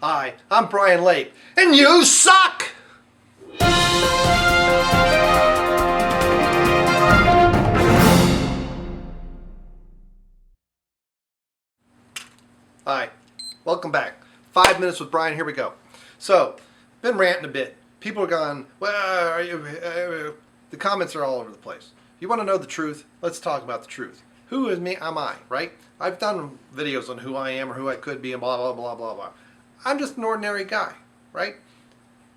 Hi, I'm Brian Lake, and you suck! Hi, welcome back. 5 minutes with Brian, here we go. So, been ranting a bit. People are going, well, the comments are all over the place. You want to know the truth? Let's talk about the truth. Who is me? Am I, right? I've done videos on who I am or who I could be and blah, blah, blah, blah, blah. I'm just an ordinary guy, right?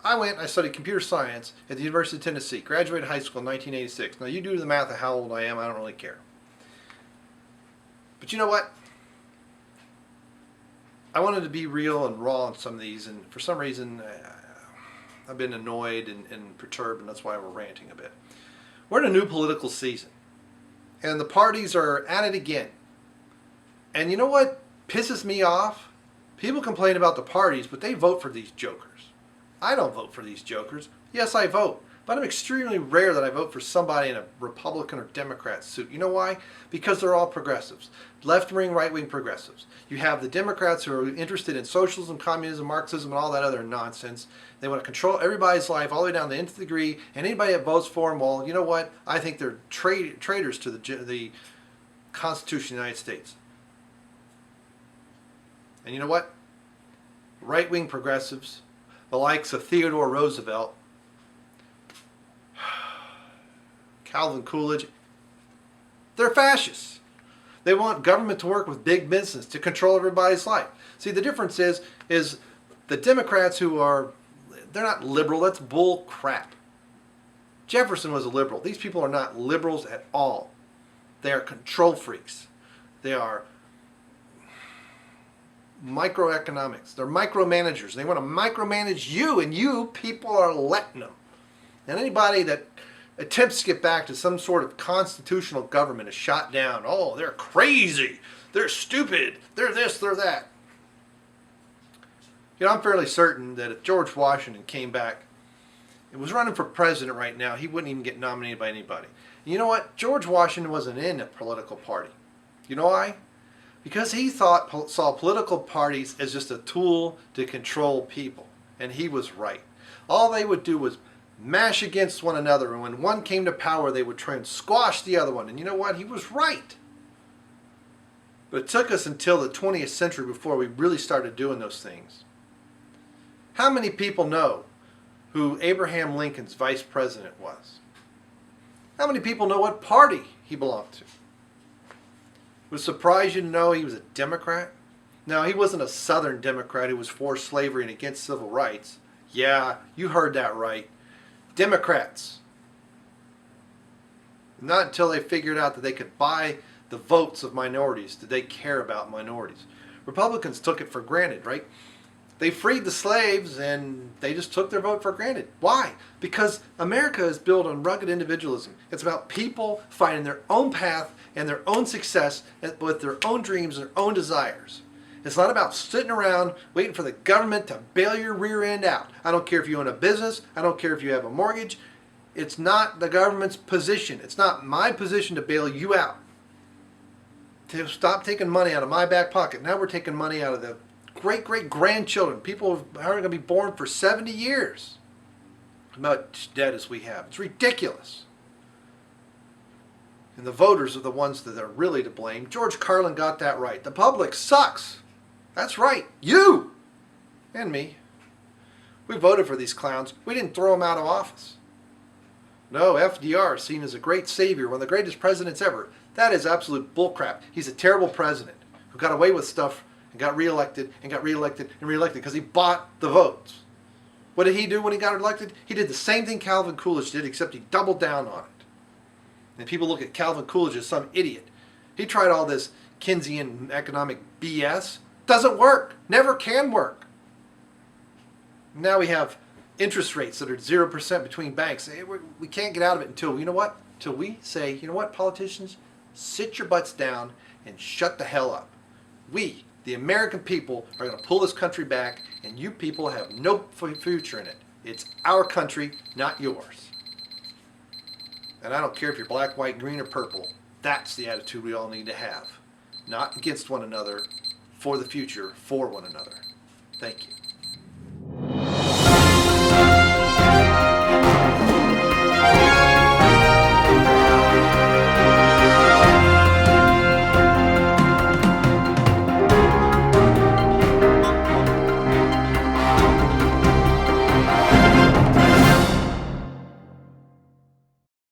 I studied computer science at the University of Tennessee, graduated high school in 1986. Now you do the math of how old I am, I don't really care. But you know what? I wanted to be real and raw on some of these, and for some reason I've been annoyed and perturbed, and that's why we're ranting a bit. We're in a new political season, and the parties are at it again. And you know what pisses me off? People complain about the parties, but they vote for these jokers. I don't vote for these jokers. Yes, I vote, but I'm extremely rare that I vote for somebody in a Republican or Democrat suit. You know why? Because they're all progressives. Left-wing, right-wing progressives. You have the Democrats who are interested in socialism, communism, Marxism, and all that other nonsense. They want to control everybody's life all the way down to the nth degree, and anybody that votes for them, well, you know what? I think they're traitors to the Constitution of the United States. And you know what? Right-wing progressives, the likes of Theodore Roosevelt, Calvin Coolidge, they're fascists. They want government to work with big business to control everybody's life. See, the difference is the Democrats who are, they're not liberal, that's bull crap. Jefferson was a liberal. These people are not liberals at all. They are control freaks. They are microeconomics. They're micromanagers. They want to micromanage you, and you people are letting them. And anybody that attempts to get back to some sort of constitutional government is shot down. Oh, they're crazy. They're stupid. They're this, they're that. You know, I'm fairly certain that if George Washington came back and was running for president right now, he wouldn't even get nominated by anybody. And you know what? George Washington wasn't in a political party. You know why? Because he saw political parties as just a tool to control people. And he was right. All they would do was mash against one another, and when one came to power, they would try and squash the other one. And you know what? He was right. But it took us until the 20th century before we really started doing those things. How many people know who Abraham Lincoln's vice president was? How many people know what party he belonged to? Would it surprise you to know he was a Democrat? Now, he wasn't a Southern Democrat who was for slavery and against civil rights. Yeah, you heard that right. Democrats. Not until they figured out that they could buy the votes of minorities did they care about minorities. Republicans took it for granted, right? They freed the slaves and they just took their vote for granted. Why? Because America is built on rugged individualism. It's about people finding their own path and their own success with their own dreams and their own desires. It's not about sitting around waiting for the government to bail your rear end out. I don't care if you own a business. I don't care if you have a mortgage. It's not the government's position. It's not my position to bail you out. To stop taking money out of my back pocket. Now we're taking money out of the great-great-grandchildren. People who are going to be born for 70 years. How much debt as we have. It's ridiculous. And the voters are the ones that are really to blame. George Carlin got that right. The public sucks. That's right. You and me. We voted for these clowns. We didn't throw them out of office. No, FDR is seen as a great savior, one of the greatest presidents ever. That is absolute bullcrap. He's a terrible president who got away with stuff and got reelected and got reelected and reelected because he bought the votes. What did he do when he got elected? He did the same thing Calvin Coolidge did, except he doubled down on it. And people look at Calvin Coolidge as some idiot. He tried all this Keynesian economic BS. Doesn't work. Never can work. Now we have interest rates that are 0% between banks. We can't get out of it until, you know what? Until we say, you know what, politicians? Sit your butts down and shut the hell up. We, the American people, are going to pull this country back, and you people have no future in it. It's our country, not yours. And I don't care if you're black, white, green, or purple. That's the attitude we all need to have. Not against one another, for the future, for one another. Thank you.